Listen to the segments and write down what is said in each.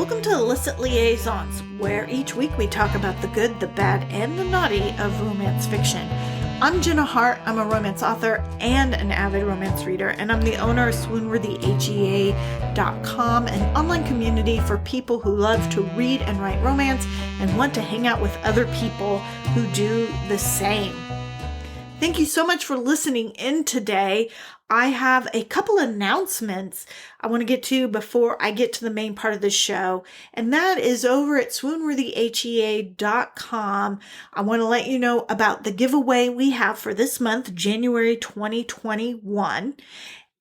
Welcome to Illicit Liaisons, where each week we talk about the good, the bad, and the naughty of romance fiction. I'm Jenna Hart. I'm a romance author and an avid romance reader, and I'm the owner of swoonworthyhea.com, an online community for people who love to read and write romance and want to hang out with other people who do the same. Thank you so much for listening in today. I have a couple announcements I want to get to before I get to the main part of the show, and that is over at swoonworthyhea.com. I want to let you know about the giveaway we have for this month, January 2021,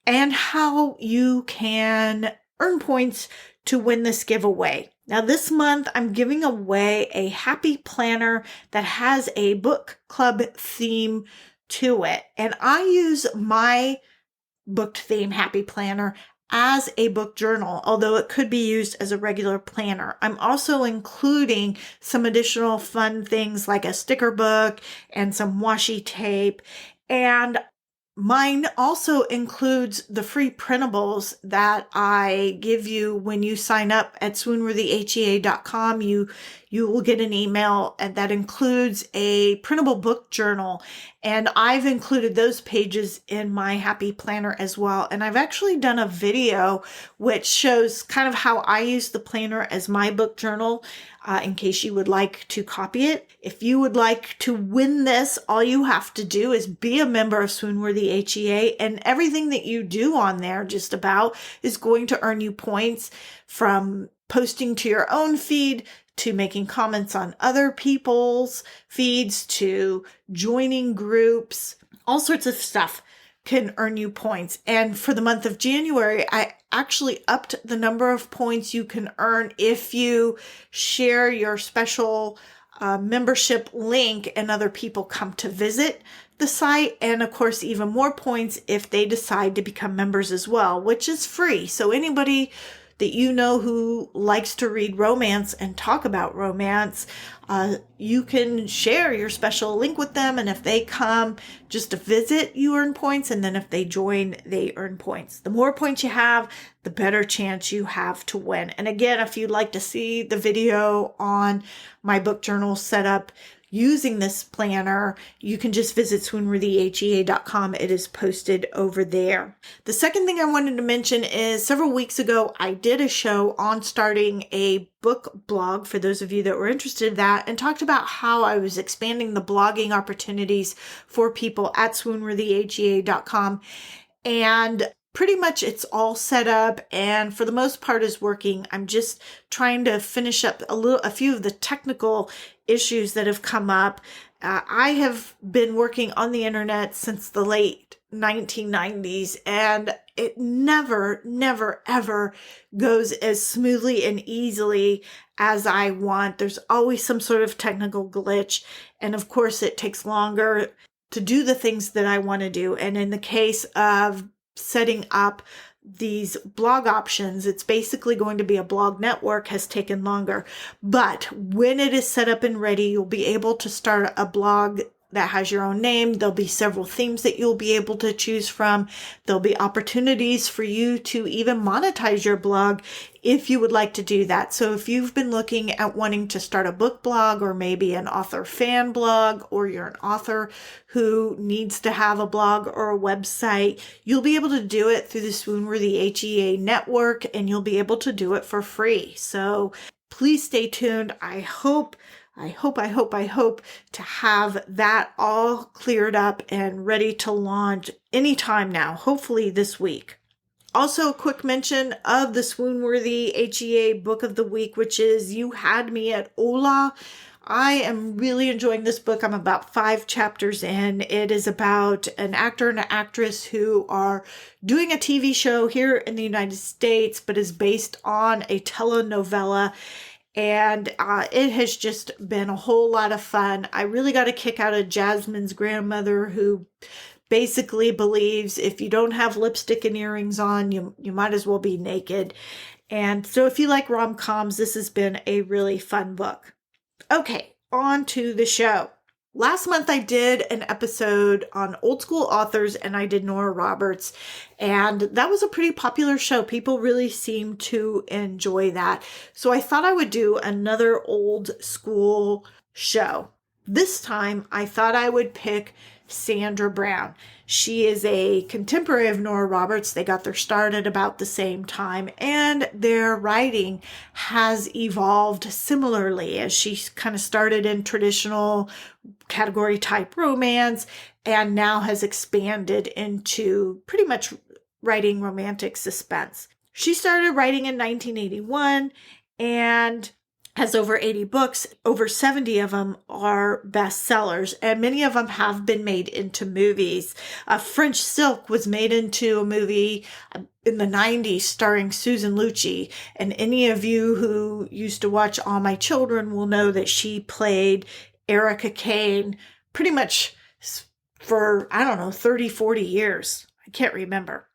and how you can earn points to win this giveaway. Now, this month, I'm giving away a happy planner that has a book club theme to it, and I use my booked theme happy planner as a book journal, although it could be used as a regular planner. I'm also including some additional fun things like a sticker book and some washi tape, and mine also includes the free printables that I give you when you sign up at swoonworthyhea.com. You will get an email and that includes a printable book journal. And I've included those pages in my happy planner as well. And I've actually done a video which shows kind of how I use the planner as my book journal, in case you would like to copy it. If you would like to win this, all you have to do is be a member of Swoonworthy HEA, and everything that you do on there just about is going to earn you points, from posting to your own feed, to making comments on other people's feeds, to joining groups. All sorts of stuff can earn you points. And for the month of January, I actually upped the number of points you can earn if you share your special membership link and other people come to visit the site. And of course, even more points if they decide to become members as well, which is free. So anybody that you know who likes to read romance and talk about romance, you can share your special link with them. And if they come just to visit, you earn points. And then if they join, they earn points. The more points you have, the better chance you have to win. And again, if you'd like to see the video on my book journal setup using this planner, you can just visit swoonworthyhea.com. It is posted over there. The second thing I wanted to mention is several weeks ago, I did a show on starting a book blog for those of you that were interested in that, and talked about how I was expanding the blogging opportunities for people at swoonworthyhea.com. And pretty much it's all set up and for the most part is working. I'm just trying to finish up a few of the technical issues that have come up. I have been working on the internet since the late 1990s, and it never, ever goes as smoothly and easily as I want. There's always some sort of technical glitch, and of course it takes longer to do the things that I want to do. And in the case of setting up these blog options, it's basically going to be a blog network, has taken longer. But when it is set up and ready, you'll be able to start a blog that has your own name. There'll be several themes that you'll be able to choose from. There'll be opportunities for you to even monetize your blog if you would like to do that. So if you've been looking at wanting to start a book blog, or maybe an author fan blog, or you're an author who needs to have a blog or a website, you'll be able to do it through the Swoonworthy HEA network, and you'll be able to do it for free. So please stay tuned. I hope to have that all cleared up and ready to launch anytime now, hopefully this week. Also, a quick mention of the Swoonworthy HEA book of the week, which is You Had Me at Hola. I am really enjoying this book. I'm about 5 chapters in. It is about an actor and an actress who are doing a TV show here in the United States, but is based on a telenovela. And it has just been a whole lot of fun. I really got a kick out of Jasmine's grandmother, who basically believes if you don't have lipstick and earrings on, you might as well be naked. And so if you like rom-coms, this has been a really fun book. Okay, on to the show. Last month I did an episode on old school authors and I did Nora Roberts, and that was a pretty popular show. People really seemed to enjoy that. So I thought I would do another old school show. This time I thought I would pick Sandra Brown. She is a contemporary of Nora Roberts. They got their start at about the same time, and their writing has evolved similarly as she kind of started in traditional category type romance and now has expanded into pretty much writing romantic suspense. She started writing in 1981 and has over 80 books. Over 70 of them are bestsellers, and many of them have been made into movies. French Silk was made into a movie in the 90s starring Susan Lucci, and any of you who used to watch All My Children will know that she played Erica Kane pretty much for, 30, 40 years. I can't remember.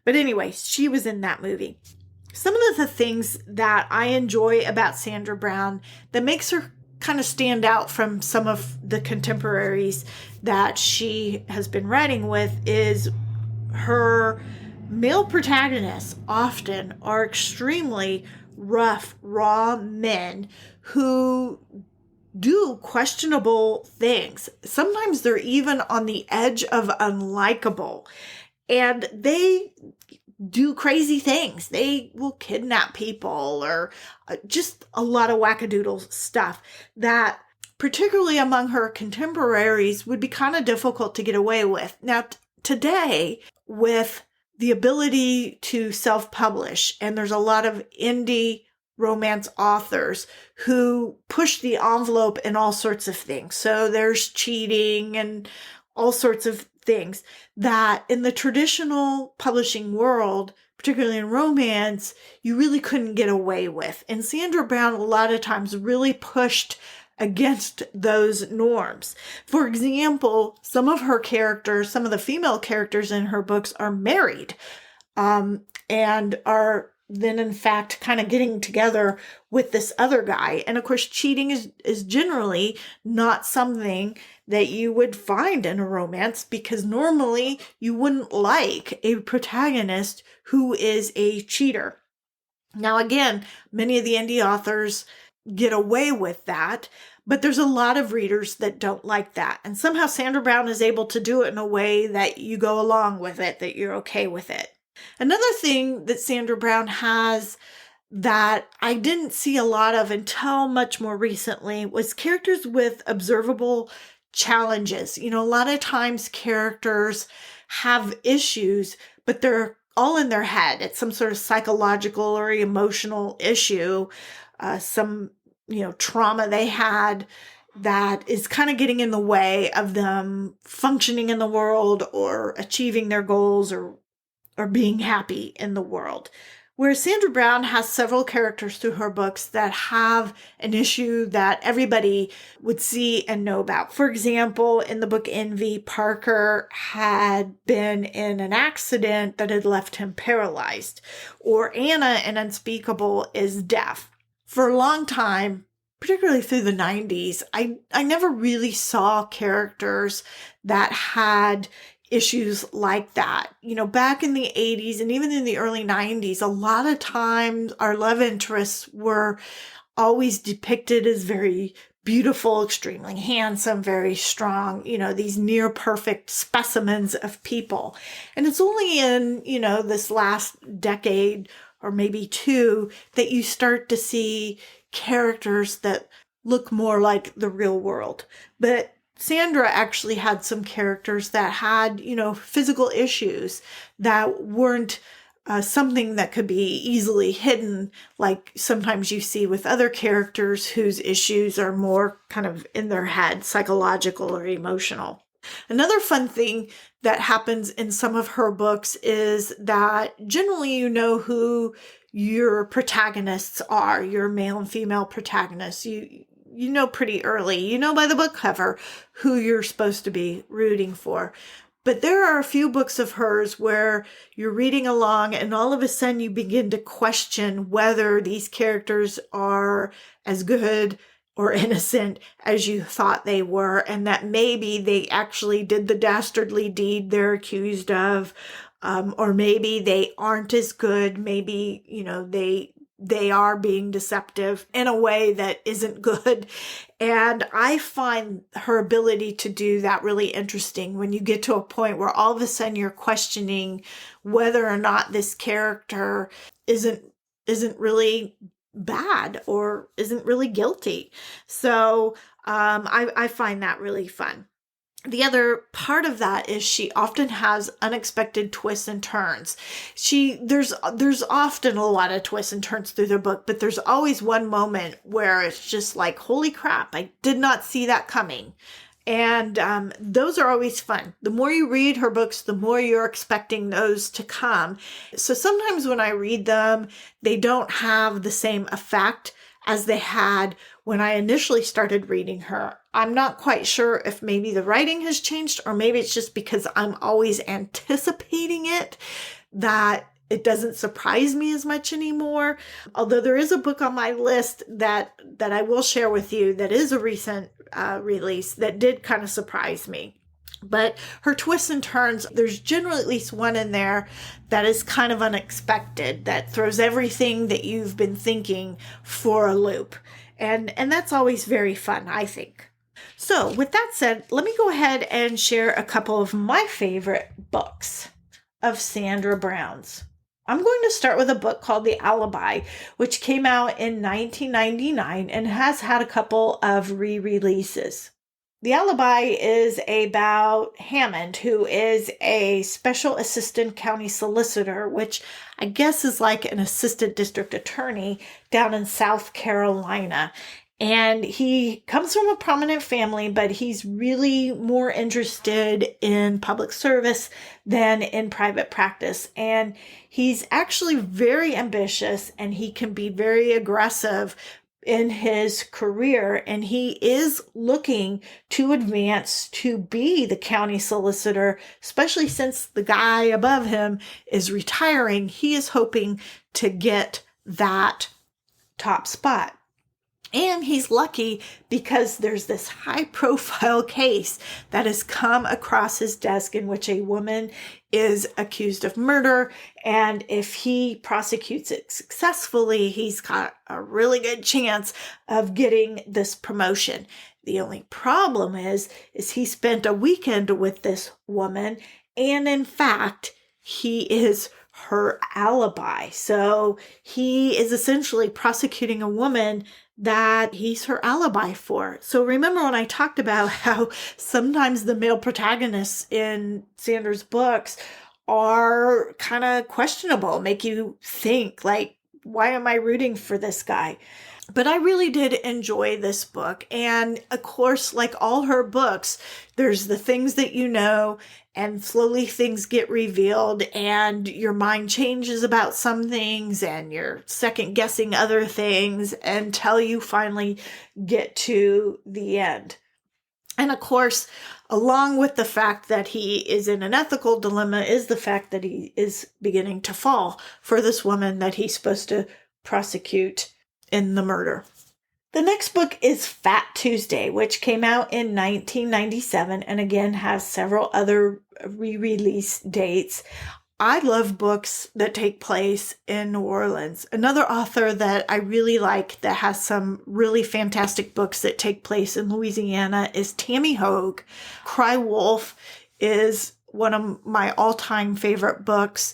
But anyway, she was in that movie. Some of the things that I enjoy about Sandra Brown that makes her kind of stand out from some of the contemporaries that she has been writing with is her male protagonists often are extremely rough, raw men who do questionable things. Sometimes they're even on the edge of unlikable, and they do crazy things. They will kidnap people or just a lot of wackadoodle stuff that, particularly among her contemporaries, would be kind of difficult to get away with. Now, today, with the ability to self-publish, and there's a lot of indie romance authors who push the envelope in all sorts of things. So there's cheating and all sorts of things that in the traditional publishing world, particularly in romance, you really couldn't get away with. And Sandra Brown a lot of times really pushed against those norms. For example, some of her characters, some of the female characters in her books are married, and are then in fact kind of getting together with this other guy. And of course, cheating is generally not something that you would find in a romance, because normally you wouldn't like a protagonist who is a cheater. Now, again, many of the indie authors get away with that, but there's a lot of readers that don't like that. And somehow Sandra Brown is able to do it in a way that you go along with it, that you're okay with it. Another thing that Sandra Brown has that I didn't see a lot of until much more recently was characters with observable challenges. A lot of times characters have issues, but they're all in their head. It's some sort of psychological or emotional issue, some, trauma they had that is kind of getting in the way of them functioning in the world or achieving their goals or being happy in the world. Whereas Sandra Brown has several characters through her books that have an issue that everybody would see and know about. For example, in the book Envy, Parker had been in an accident that had left him paralyzed. Or Anna in Unspeakable is deaf. For a long time, particularly through the 90s, I never really saw characters that had issues like that. Back in the 80s and even in the early 90s, a lot of times our love interests were always depicted as very beautiful, extremely handsome, very strong, these near perfect specimens of people. And it's only in, this last decade or maybe two that you start to see characters that look more like the real world. But Sandra actually had some characters that had, physical issues that weren't something that could be easily hidden, like sometimes you see with other characters whose issues are more kind of in their head, psychological or emotional. Another fun thing that happens in some of her books is that generally you know who your protagonists are, your male and female protagonists. You know pretty early, by the book cover who you're supposed to be rooting for. But there are a few books of hers where you're reading along and all of a sudden you begin to question whether these characters are as good or innocent as you thought they were, and that maybe they actually did the dastardly deed they're accused of, or maybe they aren't as good. Maybe, they are being deceptive in a way that isn't good. And I find her ability to do that really interesting when you get to a point where all of a sudden you're questioning whether or not this character isn't really bad or isn't really guilty. So I find that really fun. The other part of that is she often has unexpected twists and turns. There's often a lot of twists and turns through the book, but there's always one moment where it's just like, holy crap, I did not see that coming. And those are always fun. The more you read her books, the more you're expecting those to come. So sometimes when I read them, they don't have the same effect as they had when I initially started reading her. I'm not quite sure if maybe the writing has changed, or maybe it's just because I'm always anticipating it that it doesn't surprise me as much anymore. Although there is a book on my list that I will share with you that is a recent release that did kind of surprise me. But her twists and turns, there's generally at least one in there that is kind of unexpected, that throws everything that you've been thinking for a loop. And that's always very fun, I think. So with that said, let me go ahead and share a couple of my favorite books of Sandra Brown's. I'm going to start with a book called The Alibi, which came out in 1999 and has had a couple of re-releases. The Alibi is about Hammond, who is a special assistant county solicitor, which I guess is like an assistant district attorney down in South Carolina. And he comes from a prominent family, but he's really more interested in public service than in private practice. And he's actually very ambitious, and he can be very aggressive in his career, and he is looking to advance to be the county solicitor, especially since the guy above him is retiring. He is hoping to get that top spot. And he's lucky because there's this high-profile case that has come across his desk in which a woman is accused of murder. And if he prosecutes it successfully, he's got a really good chance of getting this promotion. The only problem is he spent a weekend with this woman, and in fact, he is her alibi. So he is essentially prosecuting a woman that he's her alibi for. So remember when I talked about how sometimes the male protagonists in Sandra's books are kind of questionable, make you think like, why am I rooting for this guy? But I really did enjoy this book. And of course, like all her books, there's the things that you know, and slowly things get revealed and your mind changes about some things and you're second guessing other things until you finally get to the end. And of course, along with the fact that he is in an ethical dilemma is the fact that he is beginning to fall for this woman that he's supposed to prosecute in the murder. The next book is Fat Tuesday, which came out in 1997 and again has several other re-release dates. I love books that take place in New Orleans. Another author that I really like that has some really fantastic books that take place in Louisiana is Tammy Hogue. Cry Wolf is one of my all-time favorite books.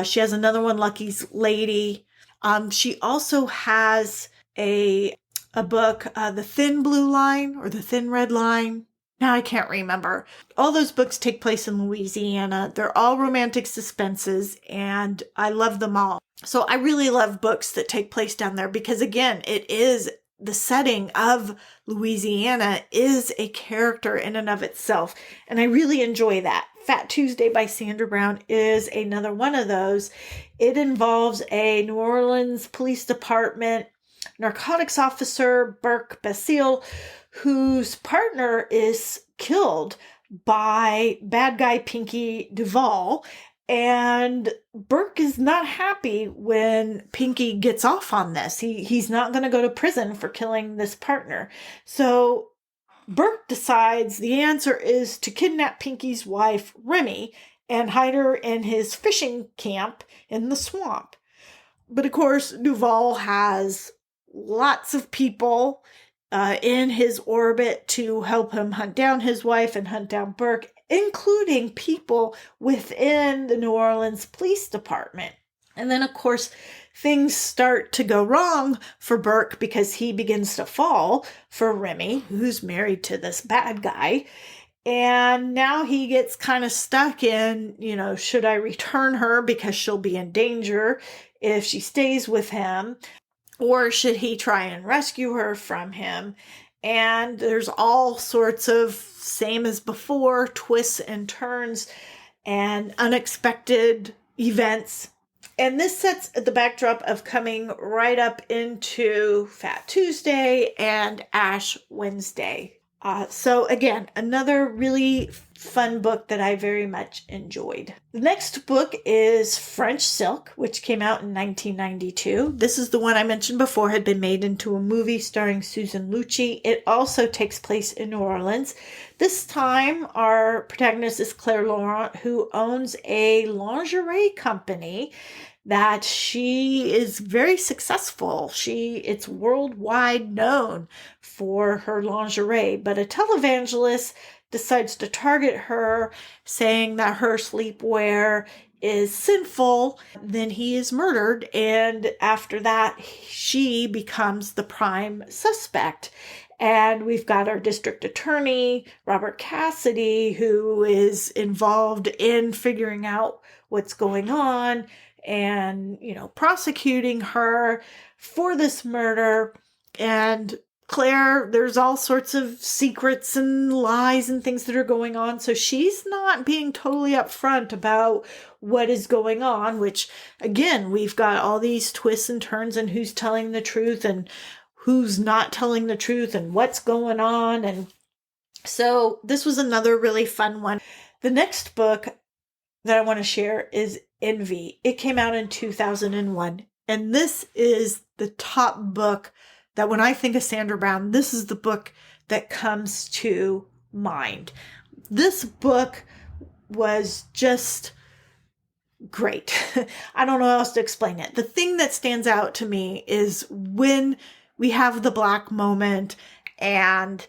She has another one, Lucky's Lady. She also has a book, The Thin Blue Line or The Thin Red Line. Now I can't remember. All those books take place in Louisiana. They're all romantic suspenses, and I love them all. So I really love books that take place down there because, again, it is the setting of Louisiana is a character in and of itself, and I really enjoy that. Fat Tuesday by Sandra Brown is another one of those. It involves a New Orleans Police Department narcotics officer, Burke Basile, whose partner is killed by bad guy Pinky Duval. And Burke is not happy when Pinky gets off on this. He's not going to go to prison for killing this partner. So Burke decides the answer is to kidnap Pinky's wife, Remy, and hide her in his fishing camp in the swamp. But of course, Duval has lots of people in his orbit to help him hunt down his wife and hunt down Burke, including people within the New Orleans Police Department. And then, of course, things start to go wrong for Burke because he begins to fall for Remy, who's married to this bad guy. And now he gets kind of stuck in, should I return her because she'll be in danger if she stays with him? Or should he try and rescue her from him? And there's all sorts of, same as before, twists and turns and unexpected events. And this sets the backdrop of coming right up into Fat Tuesday and Ash Wednesday. So again, another really fun book that I very much enjoyed. The next book is French Silk, which came out in 1992. This is the one I mentioned before had been made into a movie starring Susan Lucci. It also takes place in New Orleans. This time, our protagonist is Claire Laurent, who owns a lingerie company that she is very successful. It's worldwide known for her lingerie, but a televangelist decides to target her, saying that her sleepwear is sinful. Then he is murdered, and after that, she becomes the prime suspect. And we've got our district attorney, Robert Cassidy, who is involved in figuring out what's going on and, prosecuting her for this murder. And Claire, there's all sorts of secrets and lies and things that are going on. So she's not being totally upfront about what is going on, which, again, we've got all these twists and turns and who's telling the truth and who's not telling the truth and what's going on. And so this was another really fun one. The next book that I want to share is Envy. It came out in 2001. And this is the top book that when I think of Sandra Brown, this is the book that comes to mind. This book was just great. I don't know how else to explain it. The thing that stands out to me is when we have the black moment and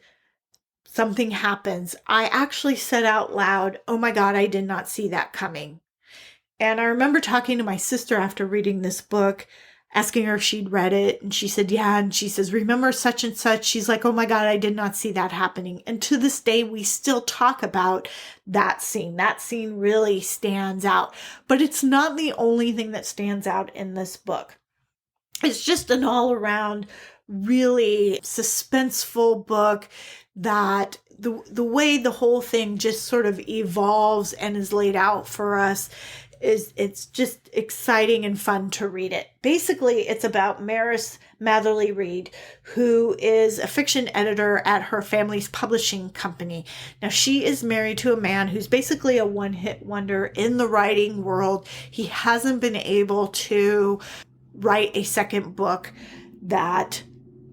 something happens, I actually said out loud, "Oh my God, I did not see that coming." And I remember talking to my sister after reading this book, asking her if she'd read it. And she said, yeah. And she says, remember such and such? She's like, oh my God, I did not see that happening. And to this day, we still talk about that scene. That scene really stands out. But it's not the only thing that stands out in this book. It's just an all around really suspenseful book that the way the whole thing just sort of evolves and is laid out for us it's just exciting and fun to read it. Basically, it's about Maris Matherly Reed, who is a fiction editor at her family's publishing company. Now, she is married to a man who's basically a one-hit wonder in the writing world. He hasn't been able to write a second book that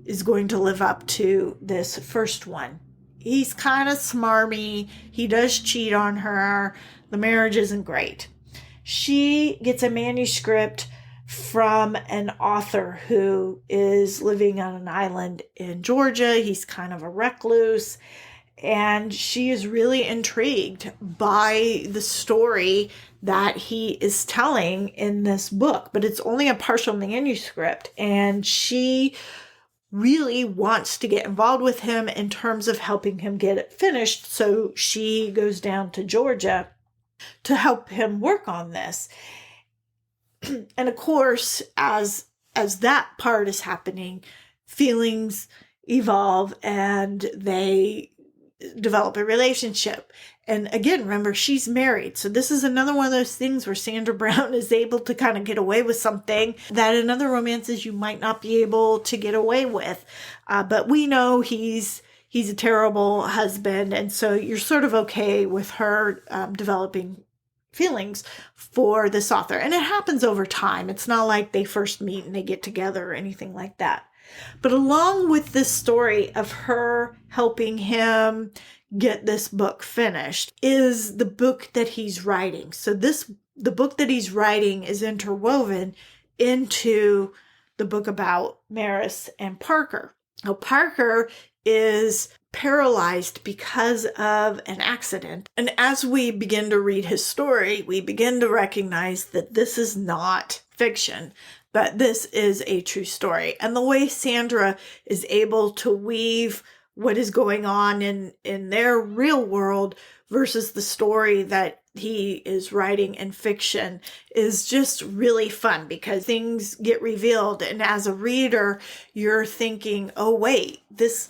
is going to live up to this first one. He's kind of smarmy. He does cheat on her. The marriage isn't great. She gets a manuscript from an author who is living on an island in Georgia. He's kind of a recluse, and she is really intrigued by the story that he is telling in this book, but it's only a partial manuscript, and she really wants to get involved with him in terms of helping him get it finished. So she goes down to Georgia to help him work on this. And of course, as that part is happening, feelings evolve and they develop a relationship. And again, remember, she's married. So this is another one of those things where Sandra Brown is able to kind of get away with something that in other romances you might not be able to get away with. But we know he's a terrible husband. And so you're sort of okay with her developing feelings for this author. And it happens over time. It's not like they first meet and they get together or anything like that. But along with this story of her helping him get this book finished is the book that he's writing. So the book that he's writing is interwoven into the book about Maris and Parker. Now, Parker is paralyzed because of an accident. And as we begin to read his story, we begin to recognize that this is not fiction, but this is a true story. And the way Sandra is able to weave what is going on in their real world versus the story that he is writing in fiction is just really fun, because things get revealed. And as a reader, you're thinking, oh, wait, this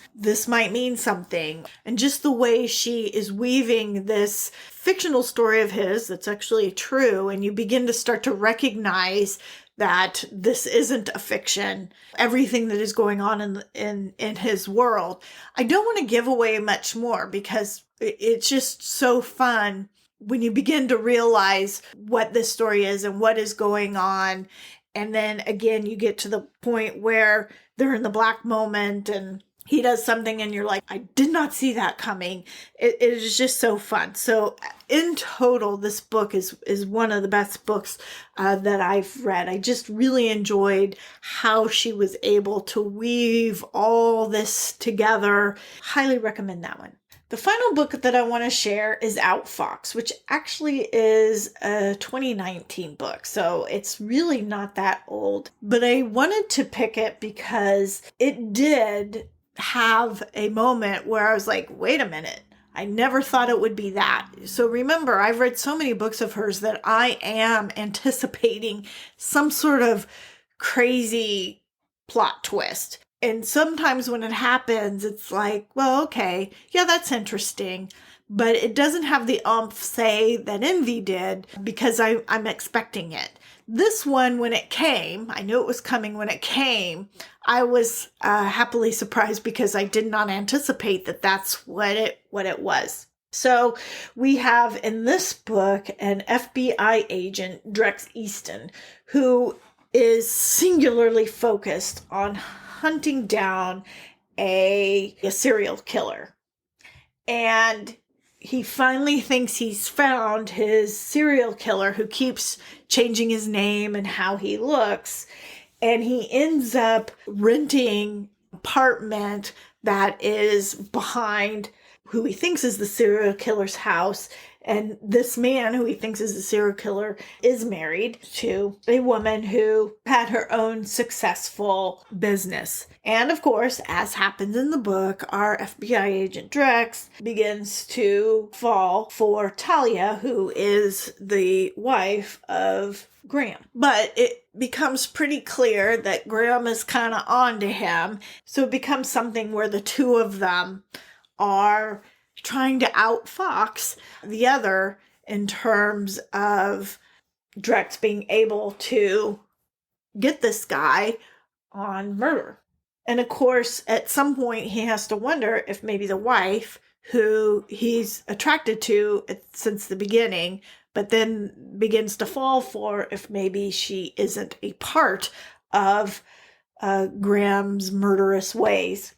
might mean something. And just the way she is weaving this fictional story of his that's actually true, and you begin to start to recognize that this isn't a fiction, everything that is going on in his world. I don't want to give away much more because it's just so fun when you begin to realize what this story is and what is going on. And then again, you get to the point where they're in the black moment and he does something and you're like, I did not see that coming. It is just so fun. So in total, this book is one of the best books that I've read. I just really enjoyed how she was able to weave all this together. Highly recommend that one. The final book that I want to share is Outfox, which actually is a 2019 book. So it's really not that old, but I wanted to pick it because it did have a moment where I was like, wait a minute, I never thought it would be that. So remember, I've read so many books of hers that I am anticipating some sort of crazy plot twist. And sometimes when it happens, it's like, well, okay, yeah, that's interesting. But it doesn't have the oomph, say, that Envy did, because I'm expecting it. This one, when it came, I knew it was coming when it came. I was happily surprised because I did not anticipate that that's what it was. So we have in this book an FBI agent, Drex Easton, who is singularly focused on hunting down a serial killer. And he finally thinks he's found his serial killer, who keeps changing his name and how he looks. And he ends up renting an apartment that is behind who he thinks is the serial killer's house. And this man, who he thinks is the serial killer, is married to a woman who had her own successful business. And of course, as happens in the book, our FBI agent Drex begins to fall for Talia, who is the wife of Graham. But it becomes pretty clear that Graham is kind of on to him. So it becomes something where the two of them are trying to outfox the other in terms of Drex being able to get this guy on murder. And of course, at some point, he has to wonder if maybe the wife, who he's attracted to since the beginning, but then begins to fall for, if maybe she isn't a part of Graham's murderous ways.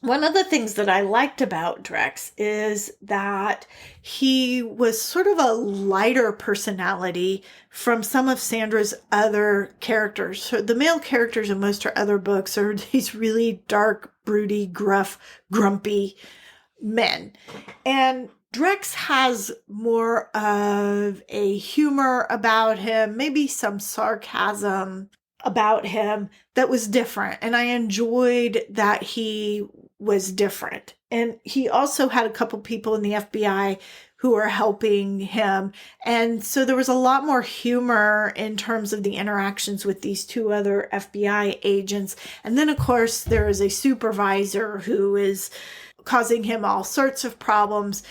One of the things that I liked about Drex is that he was sort of a lighter personality from some of Sandra's other characters. So the male characters in most of her other books are these really dark, broody, gruff, grumpy men. And Drex has more of a humor about him, maybe some sarcasm about him that was different. And I enjoyed that he was different. And he also had a couple people in the FBI who were helping him. And so there was a lot more humor in terms of the interactions with these two other FBI agents. And then, of course, there is a supervisor who is causing him all sorts of problems.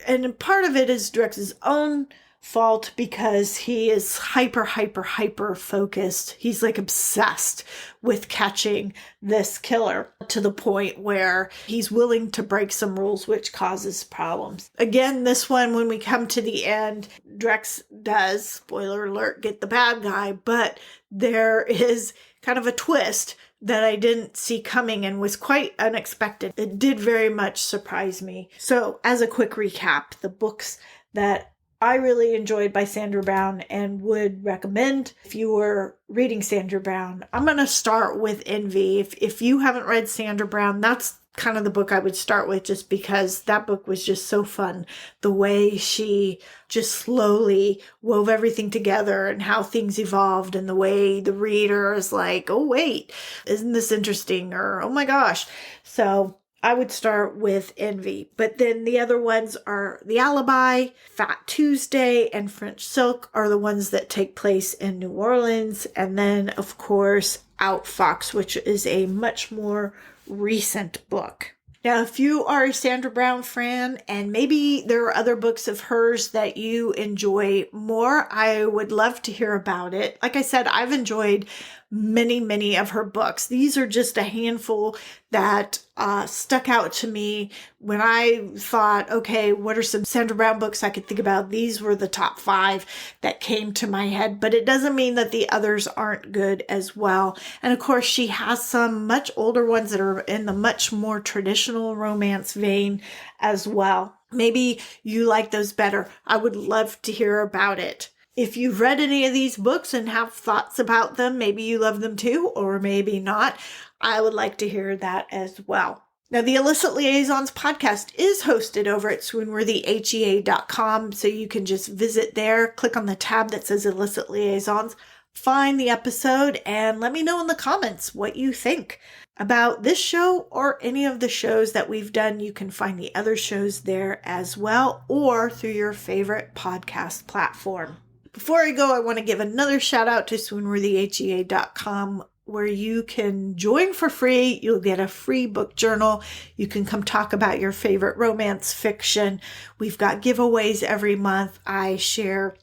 And part of it is Drex's own fault because he is hyper focused. He's like obsessed with catching this killer to the point where he's willing to break some rules, which causes problems. Again, this one, when we come to the end, Drex does, spoiler alert, get the bad guy, but there is kind of a twist that I didn't see coming and was quite unexpected. It did very much surprise me. So as a quick recap, the books that I really enjoyed by Sandra Brown and would recommend if you were reading Sandra Brown, I'm going to start with Envy. If you haven't read Sandra Brown, that's kind of the book I would start with, just because that book was just so fun. The way she just slowly wove everything together and how things evolved, and the way the reader is like, oh wait, isn't this interesting? Or, oh my gosh. So I would start with Envy. But then the other ones are The Alibi, Fat Tuesday, and French Silk are the ones that take place in New Orleans. And then, of course, Outfox, which is a much more recent book. Now, if you are a Sandra Brown fan and maybe there are other books of hers that you enjoy more, I would love to hear about it. Like I said, I've enjoyed many of her books. These are just a handful that stuck out to me when I thought, okay, what are some Sandra Brown books I could think about? These were the top 5 that came to my head, but it doesn't mean that the others aren't good as well. And of course, she has some much older ones that are in the much more traditional romance vein as well. Maybe you like those better. I would love to hear about it. If you've read any of these books and have thoughts about them, maybe you love them too, or maybe not, I would like to hear that as well. Now, the Illicit Liaisons podcast is hosted over at swoonworthyhea.com, so you can just visit there, click on the tab that says Illicit Liaisons, find the episode, and let me know in the comments what you think about this show or any of the shows that we've done. You can find the other shows there as well, or through your favorite podcast platform. Before I go, I want to give another shout out to swoonworthyhea.com, where you can join for free. You'll get a free book journal. You can come talk about your favorite romance fiction. We've got giveaways every month. I share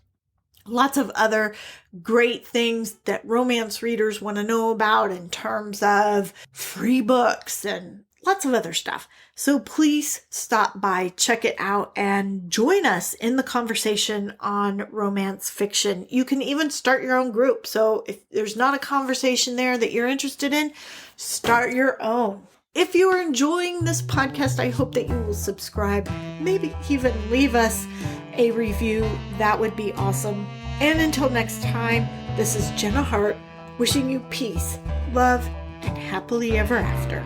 lots of other great things that romance readers want to know about in terms of free books and lots of other stuff. So please stop by, check it out, and join us in the conversation on romance fiction. You can even start your own group. So if there's not a conversation there that you're interested in, start your own. If you are enjoying this podcast, I hope that you will subscribe, maybe even leave us a review. That would be awesome. And until next time, this is Jenna Hart, wishing you peace, love, and happily ever after.